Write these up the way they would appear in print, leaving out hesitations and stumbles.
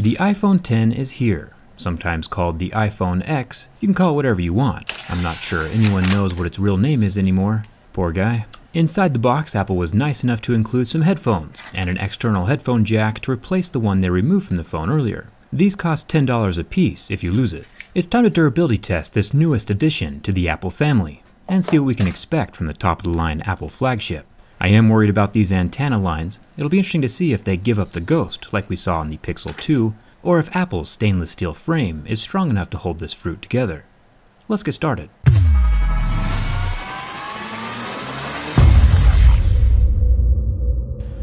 The iPhone X is here, sometimes called the iPhone X. You can call it whatever you want. I'm not sure anyone knows what its real name is anymore. Poor guy. Inside the box, Apple was nice enough to include some headphones and an external headphone jack to replace the one they removed from the phone earlier. These cost $10 a piece if you lose it. It's time to durability test this newest addition to the Apple family and see what we can expect from the top-of-the-line Apple flagship. I am worried about these antenna lines. It'll be interesting to see if they give up the ghost like we saw in the Pixel 2, or if Apple's stainless steel frame is strong enough to hold this fruit together. Let's get started.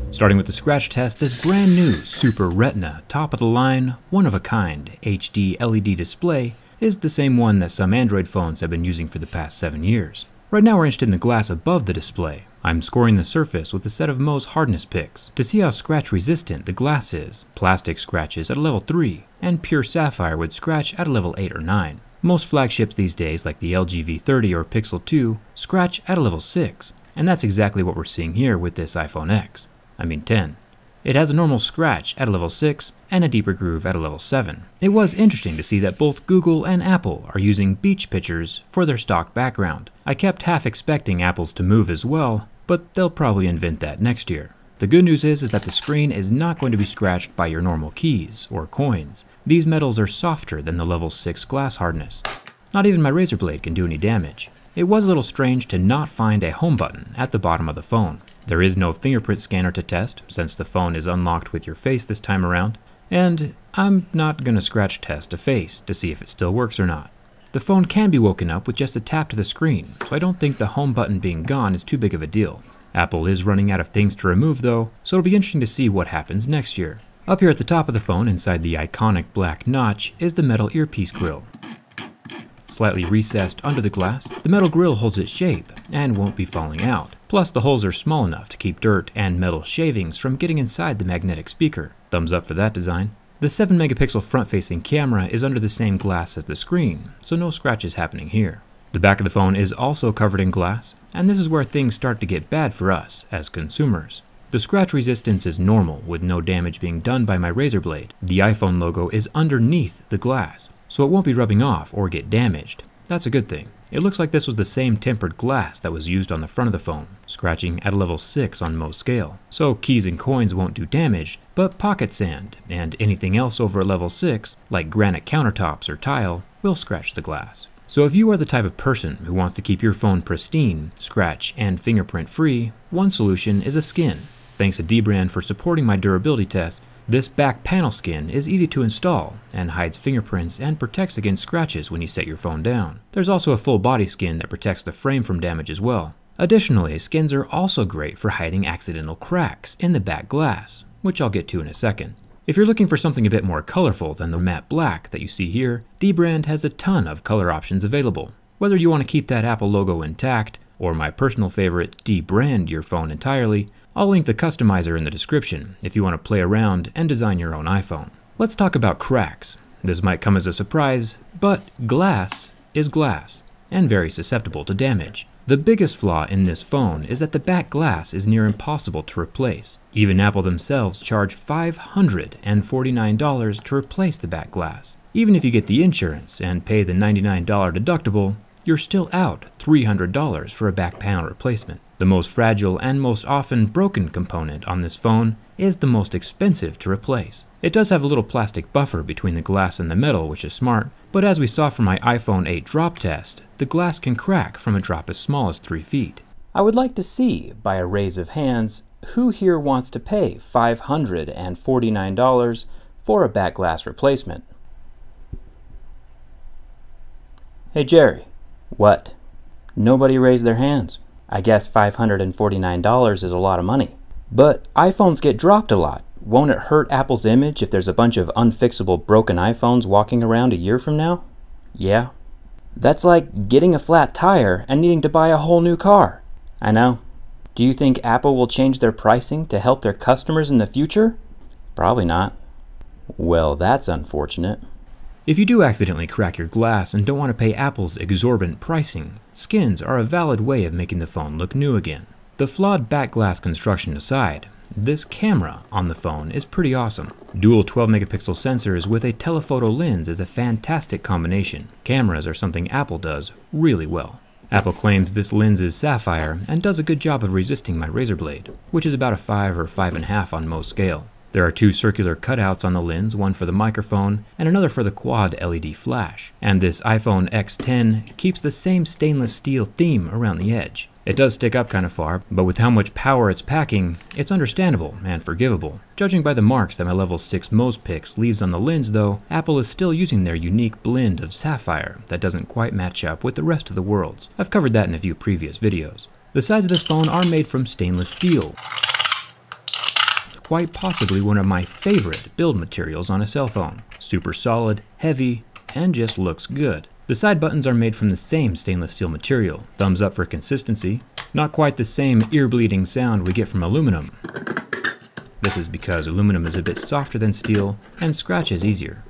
Starting with the scratch test, this brand new Super Retina, top-of-the-line, one-of-a-kind HD LED display is the same one that some Android phones have been using for the past 7 years. Right now we're interested in the glass above the display. I'm scoring the surface with a set of Mohs hardness picks to see how scratch resistant the glass is. Plastic scratches at a level 3, and pure sapphire would scratch at a level 8 or 9. Most flagships these days, like the LG V30 or Pixel 2, scratch at a level 6, and that's exactly what we're seeing here with this iPhone X. I mean 10. It has a normal scratch at a level 6 and a deeper groove at a level 7. It was interesting to see that both Google and Apple are using beach pictures for their stock background. I kept half expecting Apple's to move as well, but they'll probably invent that next year. The good news is that the screen is not going to be scratched by your normal keys or coins. These metals are softer than the level 6 glass hardness. Not even my razor blade can do any damage. It was a little strange to not find a home button at the bottom of the phone. There is no fingerprint scanner to test, since the phone is unlocked with your face this time around, and I'm not gonna scratch test a face to see if it still works or not. The phone can be woken up with just a tap to the screen, so I don't think the home button being gone is too big of a deal. Apple is running out of things to remove though, so it'll be interesting to see what happens next year. Up here at the top of the phone, inside the iconic black notch, is the metal earpiece grill. Slightly recessed under the glass, the metal grill holds its shape and won't be falling out. Plus, the holes are small enough to keep dirt and metal shavings from getting inside the magnetic speaker. Thumbs up for that design. The 7-megapixel front-facing camera is under the same glass as the screen, so no scratches happening here. The back of the phone is also covered in glass, and this is where things start to get bad for us as consumers. The scratch resistance is normal, with no damage being done by my razor blade. The iPhone logo is underneath the glass, so it won't be rubbing off or get damaged. That's a good thing. It looks like this was the same tempered glass that was used on the front of the phone, scratching at a level 6 on Mohs scale. So keys and coins won't do damage, but pocket sand and anything else over a level 6, like granite countertops or tile, will scratch the glass. So if you are the type of person who wants to keep your phone pristine, scratch, and fingerprint free, one solution is a skin. Thanks to dbrand for supporting my durability test. This back panel skin is easy to install and hides fingerprints and protects against scratches when you set your phone down. There's also a full body skin that protects the frame from damage as well. Additionally, skins are also great for hiding accidental cracks in the back glass, which I'll get to in a second. If you're looking for something a bit more colorful than the matte black that you see here, dbrand has a ton of color options available. Whether you want to keep that Apple logo intact, or my personal favorite, debrand your phone entirely, I'll link the customizer in the description if you want to play around and design your own iPhone. Let's talk about cracks. This might come as a surprise, but glass is glass, and very susceptible to damage. The biggest flaw in this phone is that the back glass is near impossible to replace. Even Apple themselves charge $549 to replace the back glass. Even if you get the insurance and pay the $99 deductible, you're still out $300 for a back panel replacement. The most fragile and most often broken component on this phone is the most expensive to replace. It does have a little plastic buffer between the glass and the metal, which is smart, but as we saw from my iPhone 8 drop test, the glass can crack from a drop as small as 3 feet. I would like to see, by a raise of hands, who here wants to pay $549 for a back glass replacement. Hey Jerry. What? Nobody raised their hands. I guess $549 is a lot of money. But iPhones get dropped a lot. Won't it hurt Apple's image if there's a bunch of unfixable broken iPhones walking around a year from now? Yeah. That's like getting a flat tire and needing to buy a whole new car. I know. Do you think Apple will change their pricing to help their customers in the future? Probably not. Well, that's unfortunate. If you do accidentally crack your glass and don't want to pay Apple's exorbitant pricing, skins are a valid way of making the phone look new again. The flawed back glass construction aside, this camera on the phone is pretty awesome. Dual 12 megapixel sensors with a telephoto lens is a fantastic combination. Cameras are something Apple does really well. Apple claims this lens is sapphire and does a good job of resisting my razor blade, which is about a 5 or 5.5 on most scale. There are two circular cutouts on the lens, one for the microphone and another for the quad LED flash. And this iPhone X10 keeps the same stainless steel theme around the edge. It does stick up kind of far, but with how much power it's packing, it's understandable and forgivable. Judging by the marks that my Level 6 Mozpix leaves on the lens though, Apple is still using their unique blend of sapphire that doesn't quite match up with the rest of the world's. I've covered that in a few previous videos. The sides of this phone are made from stainless steel. Quite possibly one of my favorite build materials on a cell phone. Super solid, heavy, and just looks good. The side buttons are made from the same stainless steel material. Thumbs up for consistency. Not quite the same ear-bleeding sound we get from aluminum. This is because aluminum is a bit softer than steel and scratches easier.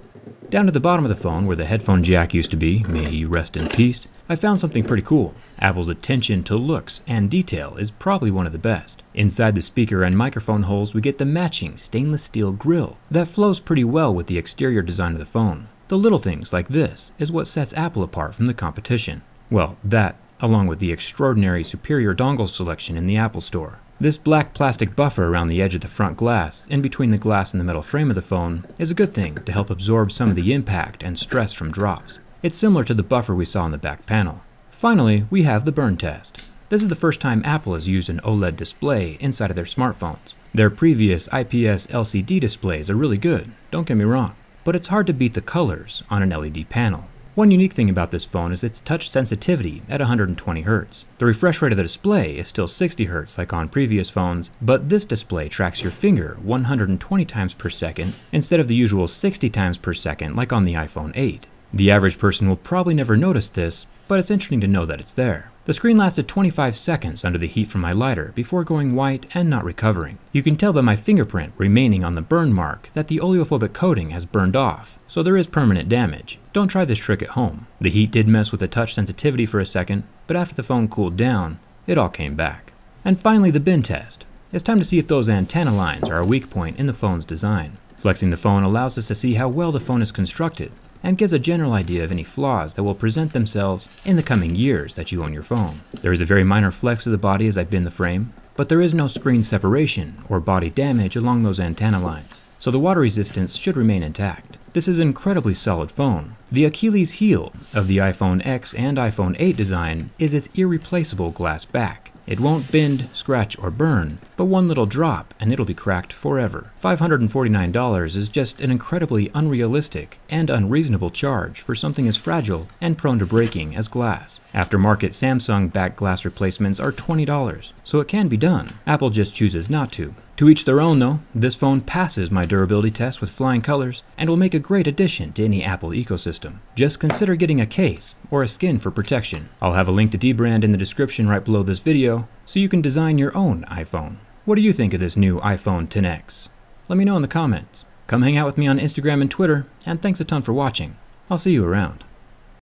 Down at the bottom of the phone, where the headphone jack used to be, may he rest in peace, I found something pretty cool. Apple's attention to looks and detail is probably one of the best. Inside the speaker and microphone holes, we get the matching stainless steel grille that flows pretty well with the exterior design of the phone. The little things like this is what sets Apple apart from the competition. Well, that, along with the extraordinary superior dongle selection in the Apple Store. This black plastic buffer around the edge of the front glass, in between the glass and the metal frame of the phone, is a good thing to help absorb some of the impact and stress from drops. It's similar to the buffer we saw on the back panel. Finally, we have the burn test. This is the first time Apple has used an OLED display inside of their smartphones. Their previous IPS LCD displays are really good, don't get me wrong, but it's hard to beat the colors on an LED panel. One unique thing about this phone is its touch sensitivity at 120 Hz. The refresh rate of the display is still 60 Hz like on previous phones, but this display tracks your finger 120 times per second instead of the usual 60 times per second like on the iPhone 8. The average person will probably never notice this, but it's interesting to know that it's there. The screen lasted 25 seconds under the heat from my lighter before going white and not recovering. You can tell by my fingerprint remaining on the burn mark that the oleophobic coating has burned off, so there is permanent damage. Don't try this trick at home. The heat did mess with the touch sensitivity for a second, but after the phone cooled down, it all came back. And finally, the bin test. It's time to see if those antenna lines are a weak point in the phone's design. Flexing the phone allows us to see how well the phone is constructed, and gives a general idea of any flaws that will present themselves in the coming years that you own your phone. There is a very minor flex of the body as I bin the frame, but there is no screen separation or body damage along those antenna lines, so the water resistance should remain intact. This is an incredibly solid phone. The Achilles heel of the iPhone X and iPhone 8 design is its irreplaceable glass back. It won't bend, scratch, or burn, but one little drop and it'll be cracked forever. $549 is just an incredibly unrealistic and unreasonable charge for something as fragile and prone to breaking as glass. Aftermarket Samsung back glass replacements are $20, so it can be done. Apple just chooses not to. To each their own though, this phone passes my durability test with flying colors and will make a great addition to any Apple ecosystem. Just consider getting a case or a skin for protection. I'll have a link to dbrand in the description right below this video so you can design your own iPhone. What do you think of this new iPhone XS? Let me know in the comments. Come hang out with me on Instagram and Twitter, and thanks a ton for watching. I'll see you around.